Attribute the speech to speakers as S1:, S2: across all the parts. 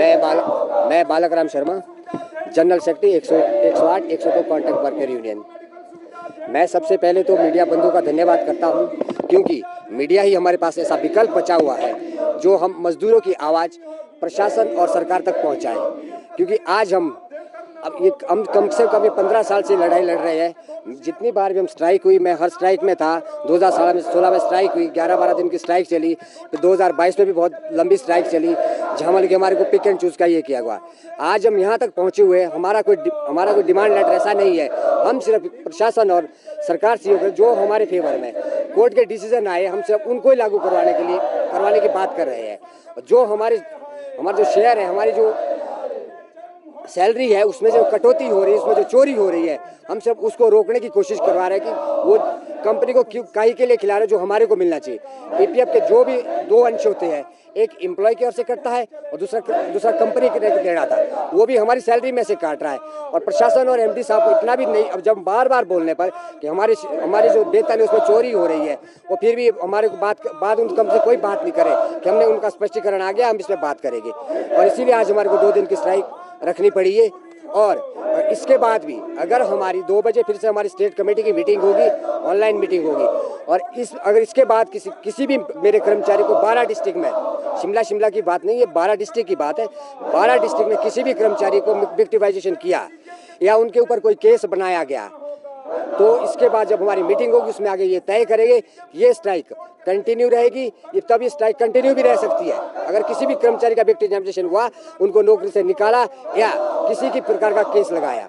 S1: मैं बालक Ram Sharma, general secretary 108 102 contract worker union. मैं सबसे पहले तो मीडिया बंधुओं का धन्यवाद करता हूं, क्योंकि मीडिया ही हमारे पास ऐसा विकल्प बचा हुआ है जो हम मजदूरों की आवाज़ प्रशासन और सरकार तक पहुंचाए। क्योंकि आज हम कम से कम 15 साल से लड़ाई लड़ रहे हैं। जितनी बार भी हम स्ट्राइक हुई, मैं हर स्ट्राइक में था। 2016 में स्ट्राइक हुई, 11-12 दिन की स्ट्राइक चली। फिर 2022 में भी बहुत लंबी स्ट्राइक चली, जहाँ मतलब कि हमारे को पिक एंड चूज़ का ये किया हुआ। आज हम यहाँ तक पहुँचे हुए, हमारा कोई डिमांड लेटर ऐसा नहीं है। हम सिर्फ प्रशासन और सरकार से जो हमारे फेवर में कोर्ट के डिसीजन आए, हम सिर्फ उनको ही लागू करवाने की बात कर रहे हैं। जो हमारा जो शेयर है, हमारी जो सैलरी है, उसमें जो कटौती हो रही है, उसमें जो चोरी हो रही है, हम सब उसको रोकने की कोशिश करवा रहे हैं कि वो कंपनी को क्यों काहे के लिए खिला रहे, जो हमारे को मिलना चाहिए। ईपीएफ के जो भी दो अंश होते हैं, एक एम्प्लॉय की ओर से कटता है और दूसरा कंपनी के देना था, वो भी हमारी सैलरी में से काट रहा है। और प्रशासन और एमडी साहब को इतना भी नहीं, अब जब बार बोलने पर कि हमारी जो वेतन है उसमें चोरी हो रही है, और फिर भी हमारे को बात उन कम से कोई बात नहीं करे कि हमने उनका स्पष्टीकरण आ गया, हम इस पर बात करेंगे। और इसीलिए आज हमारे को 2 दिन की स्ट्राइक रखनी पड़ी है। और इसके बाद भी अगर हमारी 2 बजे फिर से हमारी स्टेट कमेटी की मीटिंग होगी, ऑनलाइन मीटिंग होगी, और अगर इसके बाद किसी भी मेरे कर्मचारी को 12 डिस्ट्रिक्ट में, शिमला की बात नहीं है, 12 डिस्ट्रिक्ट की बात है, 12 डिस्ट्रिक्ट में किसी भी कर्मचारी को विक्टिमाइजेशन किया या उनके ऊपर कोई केस बनाया गया, तो इसके बाद जब हमारी मीटिंग होगी उसमें आगे ये तय करेंगे कि ये स्ट्राइक कंटिन्यू रहेगी, तब ये स्ट्राइक कंटिन्यू भी रह सकती है। अगर किसी भी कर्मचारी का विक्टिमाइजेशन हुआ, उनको नौकरी से निकाला या किसी की प्रकार का केस लगाया।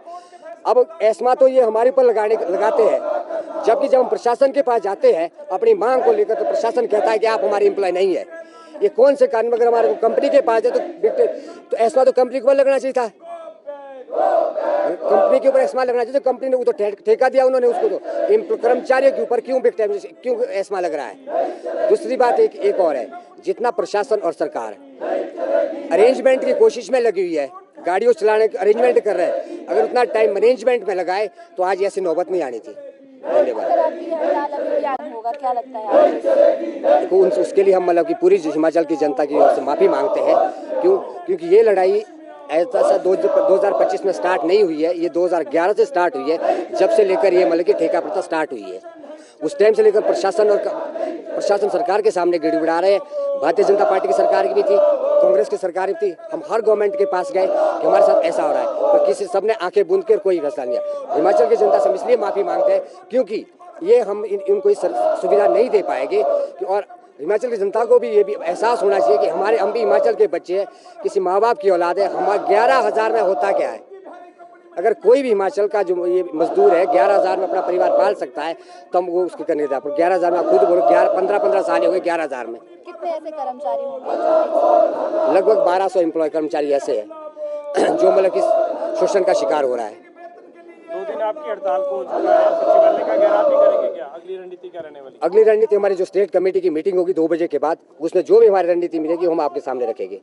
S1: अब एस्मा तो ये हमारे ऊपर लगाते हैं, जबकि जब हम प्रशासन के पास जाते हैं अपनी मांग को लेकर, तो प्रशासन कहता है कि आप हमारे एम्प्लॉय नहीं है। ये कौन से कानून? अगर हमारे को कंपनी के पास है तो एस्मा तो कंपनी के ऊपर लगना चाहिए था, कंपनी के ऊपर एस्मा लगना चाहिए। तो कंपनी ने वो तो ठेका दिया उन्होंने उसको, तो कर्मचारियों के ऊपर क्यों एस्मा लग रहा है? दूसरी बात एक और है, जितना प्रशासन और सरकार अरेंजमेंट की कोशिश में लगी हुई है, गाड़ियों चलाने के अरेंजमेंट कर रहे हैं, अगर उतना टाइम अरेंजमेंट में लगाए तो आज ऐसी नौबत नहीं आनी थी। धन्यवाद।
S2: क्या लगता है
S1: देखो, उसके लिए हम मतलब कि पूरी हिमाचल की जनता की ओर से माफ़ी मांगते हैं। क्योंकि ये लड़ाई ऐसा 2025 में स्टार्ट नहीं हुई है, ये 2011 से स्टार्ट हुई है, जब से लेकर ये मतलब कि ठेका प्रथा स्टार्ट हुई है। उस टाइम से लेकर प्रशासन सरकार के सामने गिड़गिड़ा रहे हैं। भारतीय जनता पार्टी की सरकार की भी थी, कांग्रेस की सरकार भी थी, हम हर गवर्नमेंट के पास गए कि हमारे साथ ऐसा हो रहा है, तो सबने आंखें बूंद कर कोई फैसला नहीं लिया। हिमाचल की जनता से हम इसलिए माफ़ी मांगते हैं क्योंकि ये हम इनको सुविधा नहीं दे पाएंगे। और हिमाचल की जनता को भी ये भी एहसास होना चाहिए कि हम भी हिमाचल के बच्चे हैं, किसी माँ बाप की औलाद है। हमारा 11,000 में होता क्या है? अगर कोई भी हिमाचल का जो ये मजदूर है 11,000 में अपना परिवार पाल सकता है, तो हम वो उसके करने देते हैं। 11,000 में खुद बोलो, 15 साल हो गए 11,000 में।
S2: कितने ऐसे कर्मचारी होंगे?
S1: लगभग 1200 एम्प्लॉय कर्मचारी ऐसे हैं जो मतलब कि शोषण का शिकार हो रहा है।
S3: 2 दिन आपकी हड़ताल को चुका है, सचिवालय का घेराव भी करेंगे क्या? अगली रणनीति क्या रहने वाली?
S1: अगली रणनीति हमारी जो स्टेट कमेटी की मीटिंग होगी 2 बजे के बाद, उसमें जो भी हमारी रणनीति मिलेगी हम आपके सामने रखेंगे।